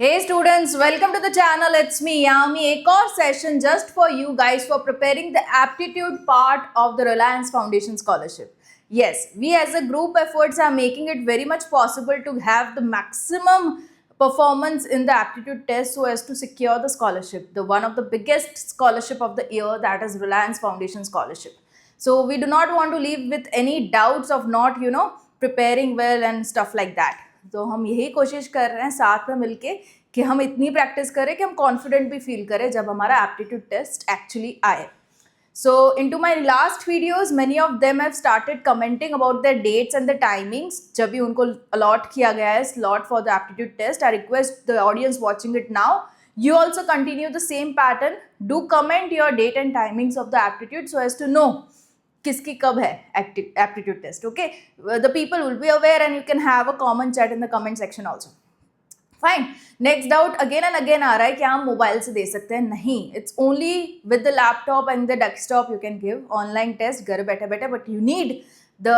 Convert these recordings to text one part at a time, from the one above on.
Hey students, welcome to the channel. It's me Yami. एक और session just for you guys for preparing the aptitude part of the Reliance Foundation Scholarship. Yes, we as a group efforts are making it very much possible to have the maximum performance in the aptitude test so as to secure the scholarship, the one of the biggest scholarship of the year, that is Reliance Foundation Scholarship. So we do not want to leave with any doubts of not preparing well and stuff like that. तो हम यही कोशिश कर रहे हैं साथ में मिलके कि हम इतनी प्रैक्टिस करें कि हम कॉन्फिडेंट भी फील करें जब हमारा एप्टीट्यूड टेस्ट एक्चुअली आए. So into my last videos, many of them have started commenting about their dates and the timings. जब भी उनको allot किया गया है slot for the aptitude test, I request the audience watching it now, you also continue the same pattern. Do comment your date and timings of the aptitude so as to know किसकी कब है aptitude test. Okay, the people will be aware and you can have a common chat in the comment section also. Fine. Next doubt again and again आ रहा है कि हम mobile से दे सकते हैं. नहीं, it's only with the laptop and the desktop you can give online test घर बैठे बैठे. But you need the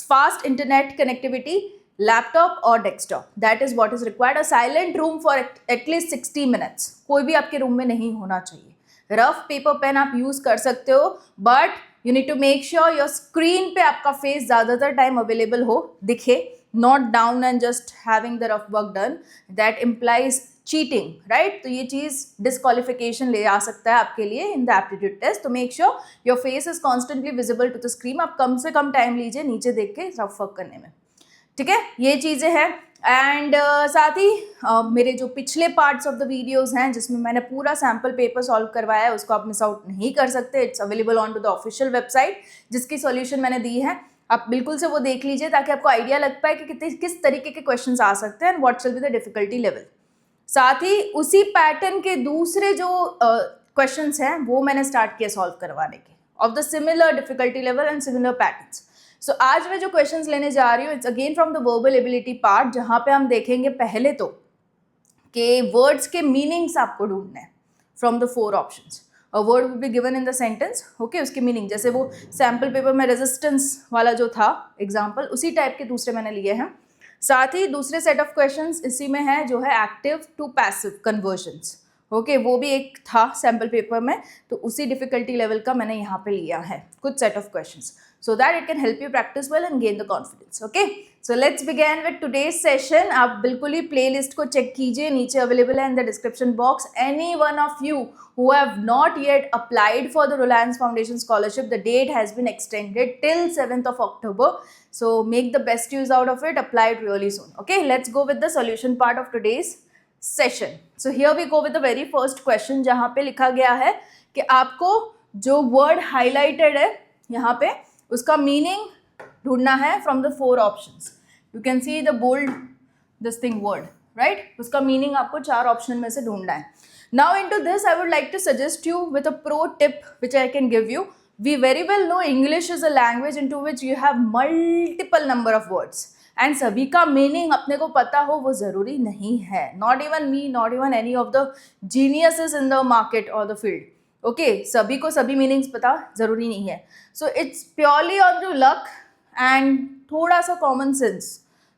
fast internet connectivity, laptop और desktop. That is what is required. A silent room for at least 60 minutes. कोई भी आपके room में नहीं होना चाहिए. रफ पेपर पेन आप यूज कर सकते हो, but you need to make sure your screen पे आपका फेस ज़्यादातर टाइम अवेलेबल हो, दिखे, not down and just having the rough work done. That implies cheating, right. तो ये चीज़ डिस्क्वालिफिकेशन ले आ सकता है आपके लिए इन द एप्टीट्यूड टेस्ट. तो make sure your face is constantly visible to the screen. आप कम से कम टाइम लीजिए नीचे देख के रफ वर्क करने में. ठीक है, ये चीज़ें हैं. एंड साथ ही मेरे जो पिछले पार्ट्स ऑफ द वीडियोस हैं जिसमें मैंने पूरा सैम्पल पेपर सॉल्व करवाया है, उसको आप मिस आउट नहीं कर सकते. It's available on to the official website, जिसकी सॉल्यूशन मैंने दी है. आप बिल्कुल से वो देख लीजिए ताकि आपको आइडिया लग पाए कि किस तरीके के क्वेश्चंस आ सकते हैं and what will be the difficulty level. साथ ही उसी पैटर्न के दूसरे जो क्वेश्चंस हैं वो मैंने स्टार्ट किया सॉल्व करवाने के, of the similar difficulty level and similar patterns. So आज मैं जो क्वेश्चंस लेने जा रही हूँ, it's again from the verbal ability part, जहाँ पे हम देखेंगे पहले तो कि वर्ड्स के मीनिंग्स आपको ढूंढने हैं from the 4 options. A word will be given in the sentence. Okay, उसके मीनिंग, जैसे वो सैम्पल पेपर में रेजिस्टेंस वाला जो था एग्जाम्पल, उसी टाइप के दूसरे मैंने लिए हैं. साथ ही दूसरे सेट ऑफ क्वेश्चंस इसी में है जो है active to passive conversions. Okay, वो भी एक था सैम्पल पेपर में, तो उसी डिफिकल्टी लेवल का मैंने यहाँ पे लिया है कुछ set of questions, so that it can help you practice well and gain the confidence. Okay, so let's begin with today's session. आप बिल्कुल ही playlist को check कीजिए, नीचे available है in the description box. Any one of you who have not yet applied for the Reliance Foundation Scholarship, the date has been extended till 7th of October. So make the best use out of it. Apply it really soon. Okay, let's go with the solution part of today's session. So here we go with the very first question, जहाँ पे लिखा गया है कि आपको जो word highlighted है यहाँ पे, उसका मीनिंग ढूंढना है from the 4 options. You can see the bold this thing word, right. उसका मीनिंग आपको 4 ऑप्शन में से ढूंढना है. Now into this I would like to suggest you with a pro tip which I can give you. We very well know English is a language into which you have multiple number of words and सभी का meaning अपने को पता हो वो ज़रूरी नहीं है. Not even me, not even any of the geniuses in the market और द फील्ड. ओके, सभी को सभी मीनिंग्स पता ज़रूरी नहीं है. So it's purely on to luck and थोड़ा सा कॉमन सेंस,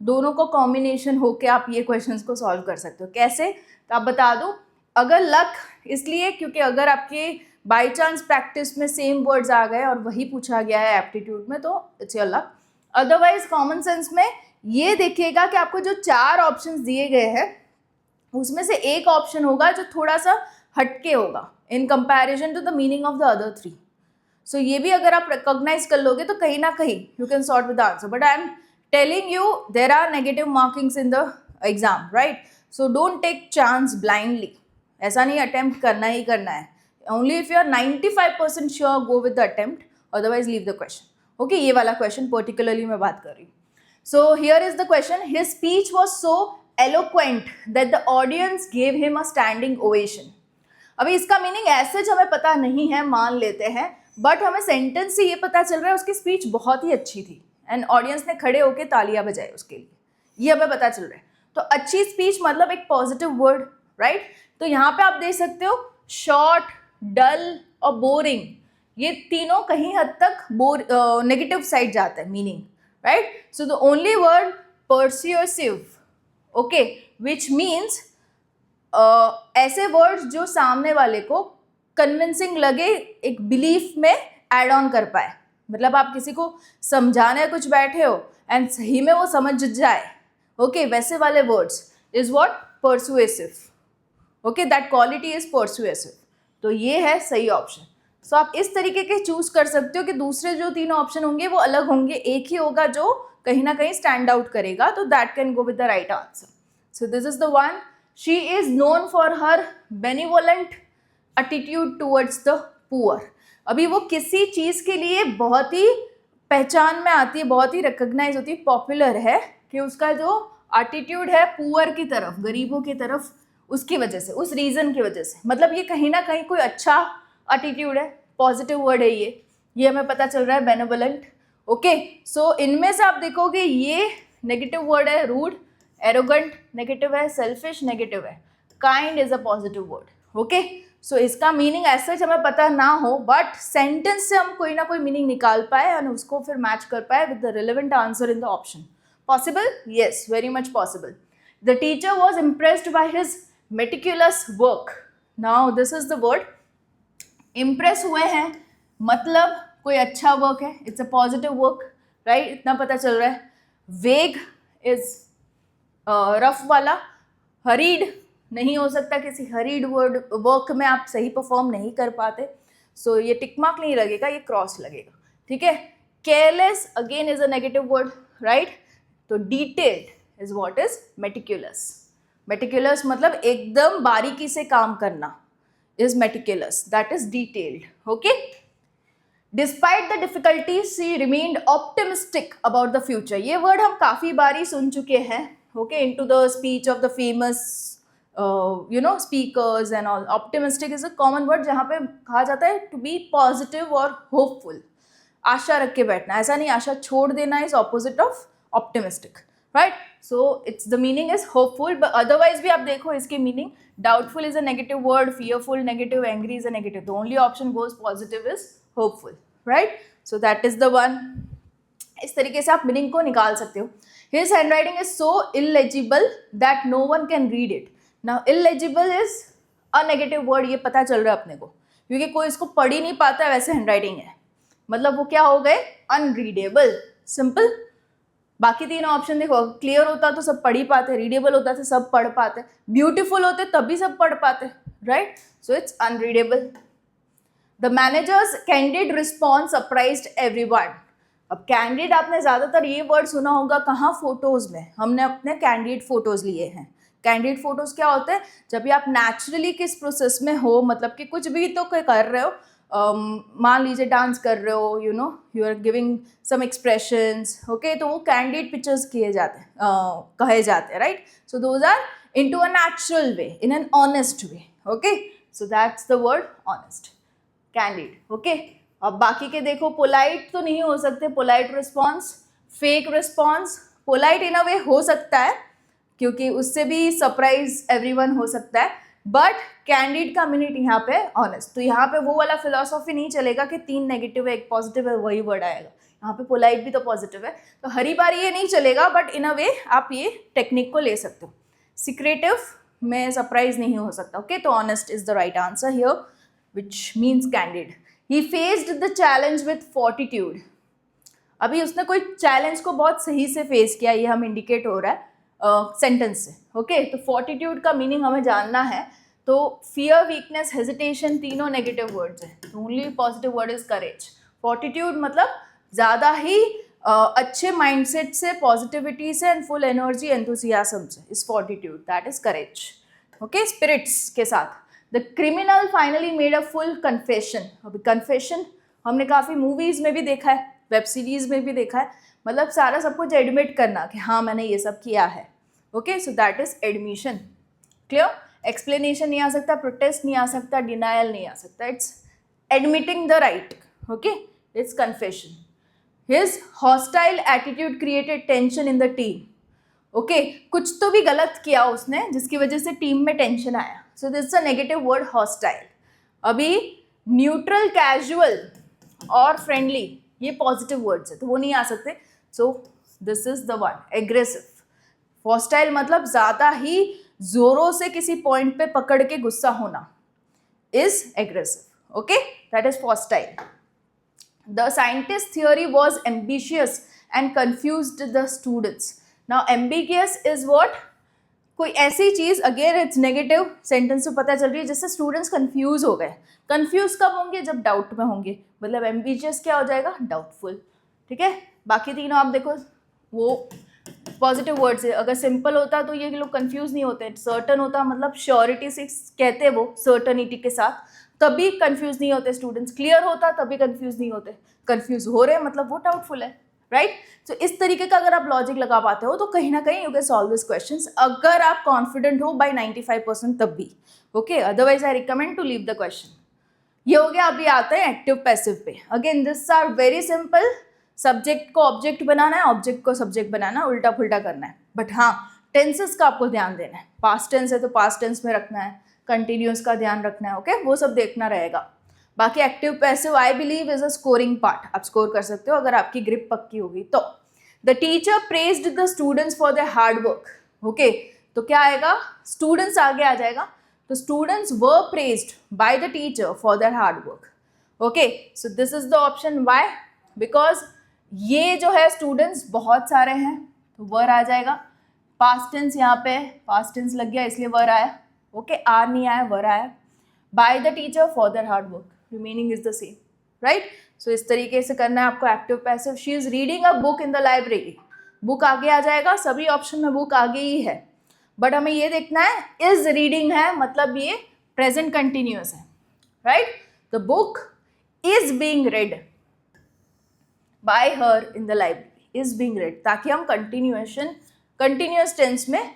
दोनों को कॉम्बिनेशन होके आप ये क्वेश्चंस को सॉल्व कर सकते हो. कैसे, तो आप बता दूं. अगर लक इसलिए क्योंकि अगर आपके बाई चांस प्रैक्टिस में सेम वर्ड्स आ गए और वही पूछा गया है एप्टीट्यूड में, तो it's your luck. Otherwise common sense में ये देखिएगा कि आपको जो 4 ऑप्शंस दिए गए हैं उसमें से एक ऑप्शन होगा जो थोड़ा सा हटके होगा in comparison to the meaning of the other 3. So ये भी अगर आप रिकॉग्नाइज कर लोगे तो कहीं ना कहीं you can sort with the answer. But I am telling you there are negative markings in the exam, right. So don't take chance blindly. ऐसा नहीं अटेम्प्ट करना ही करना है. Only if you are 95% sure go with the attempt, otherwise leave the question. Okay, ये वाला question particularly मैं बात कर रही हूँ. So here is the question. His speech was so eloquent that the audience gave him a standing ovation. अभी इसका meaning ऐसे जो हमें पता नहीं है, मान लेते हैं, बट हमें सेंटेंस से ये पता चल रहा है उसकी स्पीच बहुत ही अच्छी थी एंड ऑडियंस ने खड़े होकर तालियां बजाई उसके लिए, ये हमें पता चल रहा है. तो अच्छी स्पीच मतलब एक पॉजिटिव वर्ड, राइट. तो यहाँ पे आप देख सकते हो शॉर्ट, डल और बोरिंग, ये तीनों कहीं हद तक नेगेटिव साइड जाता है meaning, right. So the only word persuasive, okay, which means ऐसे वर्ड्स जो सामने वाले को कन्विंसिंग लगे, एक बिलीफ में ऐड ऑन कर पाए। मतलब आप किसी को समझाने कुछ बैठे हो एंड सही में वो समझ जाए, ओके, वैसे वाले words is what persuasive, okay, that quality is persuasive. तो ये है सही ऑप्शन। सो आप इस तरीके के चूज कर सकते हो कि दूसरे जो तीनों ऑप्शन होंगे वो अलग होंगे, एक ही होगा जो कहीं ना कहीं स्टैंड आउट करेगा, तो that can go with the right answer. So this is the one. She is known for her benevolent attitude towards the poor. अभी वो किसी चीज के लिए बहुत ही पहचान में आती है, बहुत ही रिकॉग्नाइज होती है, पॉपुलर है, कि उसका जो एटीट्यूड है पुअर की तरफ, गरीबों की तरफ, उसकी वजह से, उस रीजन की वजह से, मतलब ये कहीं ना कहीं कोई अच्छा एटीट्यूड है, पॉजिटिव वर्ड है ये हमें पता चल रहा है, बेनेवोलेंट। ओके, सो इनमें से आप देखोगे ये नेगेटिव वर्ड है, रूड, एरोगेंट नेगेटिव है, सेल्फिश नेगेटिव है, kind is a positive word. Okay, so इसका मीनिंग ऐसे हमें पता ना हो, बट सेंटेंस से हम कोई ना कोई मीनिंग निकाल पाए और उसको फिर मैच कर पाए with the relevant answer in the option. Possible? Yes, very much possible. The teacher was impressed by his meticulous work. Now this is the word. Impress हुए हैं मतलब कोई अच्छा वर्क है, it's a positive work, right? इतना पता चल रहा है। Vague is रफ वाला, hurried नहीं हो सकता, किसी hurried वर्क में आप सही परफॉर्म नहीं कर पाते, so ये टिक मार्क नहीं लगेगा, ये क्रॉस लगेगा, ठीक है। Careless again is a negative word, right? तो detailed is what is meticulous. Meticulous मतलब एकदम बारीकी से काम करना, is meticulous, that is detailed. Okay, despite the difficulties she remained optimistic about the future. ये वर्ड हम काफी बारी सुन चुके हैं, okay, into the speech of the famous speakers and all. Optimistic is a common word जहाँ पे कहा जाता है टू बी पॉजिटिव और होपफुल, आशा रख के बैठना, ऐसा नहीं आशा छोड़ देना, is opposite of optimistic, right? So it's the meaning is hopeful, but otherwise भी आप देखो इसके meaning, doubtful is a negative word, fearful negative, angry is a negative, the only option goes positive is hopeful, right? So that is the one. इस तरीके से आप meaning को निकाल सकते हो। His handwriting is so illegible that no one can read it. Now illegible is a negative word, ये पता चल रहा है अपने को, क्योंकि कोई इसको पढ़ ही नहीं पाता है, वैसे handwriting है, मतलब वो क्या हो गए, unreadable, simple। बाकी तीन ऑप्शन देखो, क्लियर होता तो सब पढ़ ही पाते, रीडेबल होता तो सब पढ़ पाते, ब्यूटीफुल होते तब भी सब पढ़ पाते, right? So it's unreadable. The managers candid response surprised everyone. अब कैंडिड आपने ज़्यादातर ये वर्ड सुना होगा कहाँ, फोटोज़ में। हमने अपने कैंडिड फोटोज़ लिए हैं। कैंडिड फोटोज़ क्या होते हैं, जब भी आप नेचुरली किस प्रोसेस में हो, मतलब कि कुछ भी तो कर रहे हो, मान लीजिए डांस कर रहे हो, you are giving some expressions, okay, तो वो कैंडिड पिक्चर्स किए जाते हैं, कहे जाते हैं, right? So those are into a natural way, in an honest way, okay, so that's the word honest, candid, okay. अब बाकी के देखो, पोलाइट तो नहीं हो सकते, polite response, fake response, polite in a way हो सकता है क्योंकि उससे भी सरप्राइज एवरीवन हो सकता है, बट कैंडिड का मीनिंग यहाँ पे ऑनेस्ट। तो यहाँ पे वो वाला फिलॉसफी नहीं चलेगा कि तीन नेगेटिव है एक पॉजिटिव है वही वर्ड आएगा, यहाँ पे पोलाइट भी तो पॉजिटिव है, तो हरी बारी ये नहीं चलेगा, बट इन अ वे आप ये टेक्निक को ले सकते हो। सिक्रेटिव में सरप्राइज नहीं हो सकता, ओके, तो honest is the right answer here, which means candid. He faced the challenge with fortitude. अभी उसने कोई चैलेंज को बहुत सही से फेस किया, ये हम इंडिकेट हो रहा है सेंटेंस से, ओके। तो फॉर्टिट्यूड का मीनिंग हमें जानना है, तो फियर, वीकनेस, हेजिटेशन तीनों नेगेटिव वर्ड्स हैं, only positive word is courage. Fortitude मतलब ज़्यादा ही अच्छे माइंडसेट से, पॉजिटिविटी से एंड फुल एनर्जी, एंथुसियाज्म से is fortitude, that is courage, okay, spirits के साथ। The criminal finally made a full confession. अभी कन्फेशन हमने काफ़ी मूवीज़ में भी देखा है, वेब सीरीज में भी देखा है, मतलब सारा सब कुछ एडमिट करना कि हाँ मैंने ये सब किया है, okay, so that is admission, clear. Explanation नहीं आ सकता, प्रोटेस्ट नहीं आ सकता, डिनायल नहीं आ सकता, it's admitting the right, okay, it's confession. His hostile attitude created tension in the team, okay, कुछ तो भी गलत किया उसने जिसकी वजह से टीम में टेंशन आया, so this is a negative word hostile. अभी न्यूट्रल, कैजुअल और फ्रेंडली ये पॉजिटिव वर्ड्स है, तो वो नहीं आ सकते, so this is the one. Aggressive, hostile मतलब ज़्यादा ही जोरों से किसी पॉइंट पे पकड़ के गुस्सा होना is aggressive. Okay, that is hostile. The scientist theory was ambitious and confused the students. Now ambiguous is what? कोई ऐसी चीज, अगेन इट्स नेगेटिव सेंटेंस से पता चल रही है जिससे स्टूडेंट्स कंफ्यूज हो गए. कंफ्यूज कब होंगे? जब डाउट में होंगे. मतलब एम्बिशियस क्या हो जाएगा? डाउटफुल. ठीक है, बाकी तीनों आप देखो वो पॉजिटिव वर्ड्स है. अगर सिंपल होता तो ये लोग कंफ्यूज नहीं होते. सर्टन होता मतलब श्योरिटी से कहते हैं वो, सर्टनिटी के साथ, तभी कंफ्यूज नहीं होते स्टूडेंट्स. क्लियर होता तभी कंफ्यूज नहीं होते. कंफ्यूज हो रहे हैं मतलब वो डाउटफुल है. राइट. तो इस तरीके का अगर आप लॉजिक लगा पाते हो तो कहीं ना कहीं you can solve this questions, अगर आप कॉन्फिडेंट हो बाय 95% तब भी. Okay, otherwise I recommend to leave the question. ये हो गया. अभी आते हैं एक्टिव पैसिव पे. Again this are very simple. Subject को ऑब्जेक्ट बनाना है, ऑब्जेक्ट को सब्जेक्ट बनाना, उल्टा पुल्टा करना है. बट हाँ, टेंसेस का आपको ध्यान देना है. पास्ट टेंस है तो पास्ट टेंस में रखना है, कंटिन्यूस का ध्यान रखना है. ओके, वो सब देखना रहेगा. बाकी active passive I believe is a scoring part. आप स्कोर कर सकते हो अगर आपकी ग्रिप पक्की होगी तो. The teacher praised the students for their hard work. Okay, तो क्या आएगा? स्टूडेंट्स आगे आ जाएगा. तो students were praised bye the teacher for their hard work. Okay, so this is the option. Why? Because ये जो है स्टूडेंट्स बहुत सारे हैं तो वर आ जाएगा. पास्ट टेंस यहाँ पे पास्ट टेंस लग गया इसलिए वर आया. ओके, आर नहीं आया, वर आया. By the teacher for their hard work, remaining is the same. Right. So इस तरीके से करना है आपको active passive. She is reading a book in the library. Book आगे आ जाएगा, सभी ऑप्शन में बुक आगे ही है. बट हमें ये देखना है इज रीडिंग है मतलब ये प्रेजेंट कंटिन्यूअस है. Right. The book is being red bye her in the library. Is being red, ताकि हम कंटिन्यूअस टेंस में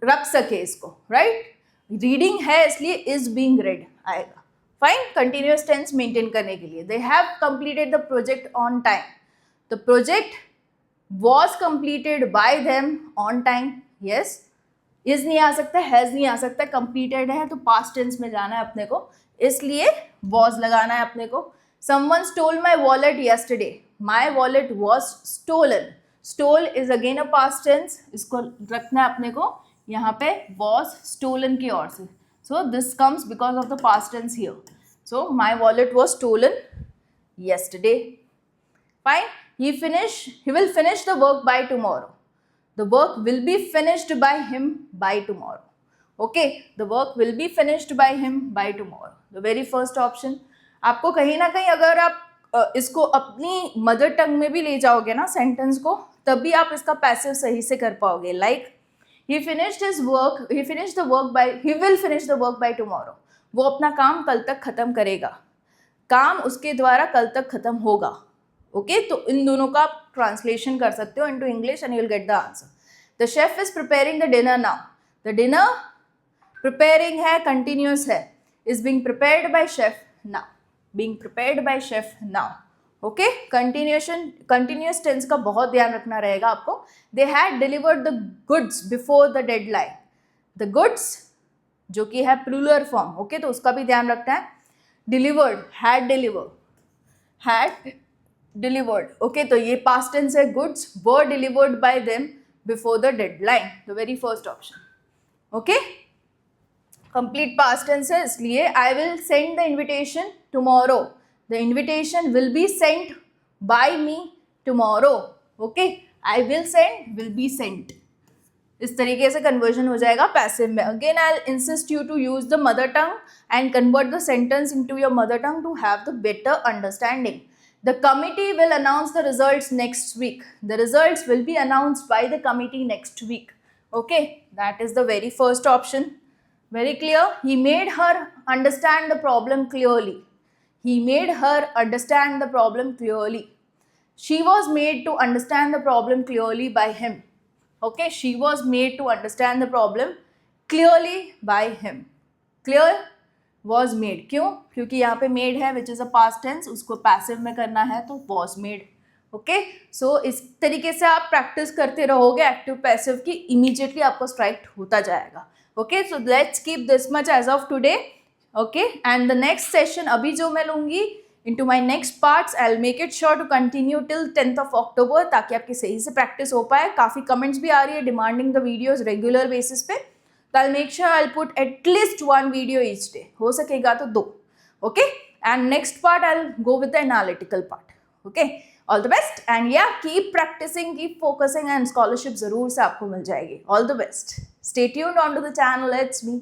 रख सके इसको. राइट. रीडिंग है इसलिए इज बीइंग रेड आएगा. फाइन. कंटिन्यूअस टेंस मेंटेन करने के लिए. They have completed the project on time. The project was completed by them on time. Yes. Is नहीं आ सकता, हैज नहीं आ सकता. कंप्लीटेड है तो पास्ट टेंस में जाना है अपने को, इसलिए वॉज लगाना है अपने को. Someone stole my wallet yesterday. My wallet was stolen. Stole is again a past tense. इसको रखना है अपने को यहाँ पे was stolen की ओर से. So this comes because of the past tense here. So my wallet was stolen yesterday. Fine. He will finish the work by tomorrow. The work will be finished by him by tomorrow. Okay. The work will be finished by him by tomorrow. The very first option. आपको कहीं ना कहीं अगर आप इसको अपनी mother tongue में भी ले जाओगे ना सेंटेंस को, तभी आप इसका पैसिव सही से कर पाओगे. Like he will finish the work by tomorrow. वो अपना काम कल तक खत्म करेगा. काम उसके द्वारा कल तक खत्म होगा. ओके, तो इन दोनों का आप ट्रांसलेशन कर सकते हो into English and you will get the answer. The chef is preparing the dinner now. The dinner preparing है, कंटिन्यूअस है, is being prepared by chef now. being prepared by chef now. Okay, continuous tense का बहुत ध्यान रखना रहेगा आपको. They had delivered the goods before the deadline. The goods जो कि है plural form. Okay, तो उसका भी ध्यान रखना है. Delivered, had delivered. Okay, तो ये past tense है. Goods were delivered by them before the deadline. The very first option. Okay. Complete past tense है इसलिए I will send the invitation tomorrow. The invitation will be sent by me tomorrow. Okay, I will send, will be sent. इस तरीके से conversion हो जाएगा passive में. Again I will insist you to use the mother tongue and convert the sentence into your mother tongue to have the better understanding. The committee will announce the results next week. The results will be announced by the committee next week. Okay, that is the very first option. Very clear. He made her understand the problem clearly. He made her understand the problem clearly. She was made to understand the problem clearly by him. Okay, she was made to understand the problem clearly by him. Clear was made. क्यों? क्योंकि यहाँ पे made है which is a past tense, उसको passive में करना है तो was made. ओके, सो इस तरीके से आप प्रैक्टिस करते रहोगे एक्टिव पैसिव की, इमीडिएटली आपको स्ट्राइक होता जाएगा. Okay, so let's keep this much as of today. Okay, and the next session अभी जो मैं लूँगी into my next parts, I will make it sure to continue till 10th of October ताकि आपकी सही से प्रैक्टिस हो पाए. काफ़ी कमेंट्स भी आ रही है demanding the videos regular basis पे, तो I'll make sure I'll put at least one video each day. हो सकेगा तो 2. Okay? And next part I'll go with the analytical part. Okay? All the best and yeah, keep practicing, keep focusing and scholarship जरूर से आपको मिल जाएगी. All the best. Stay tuned onto the channel. It's me.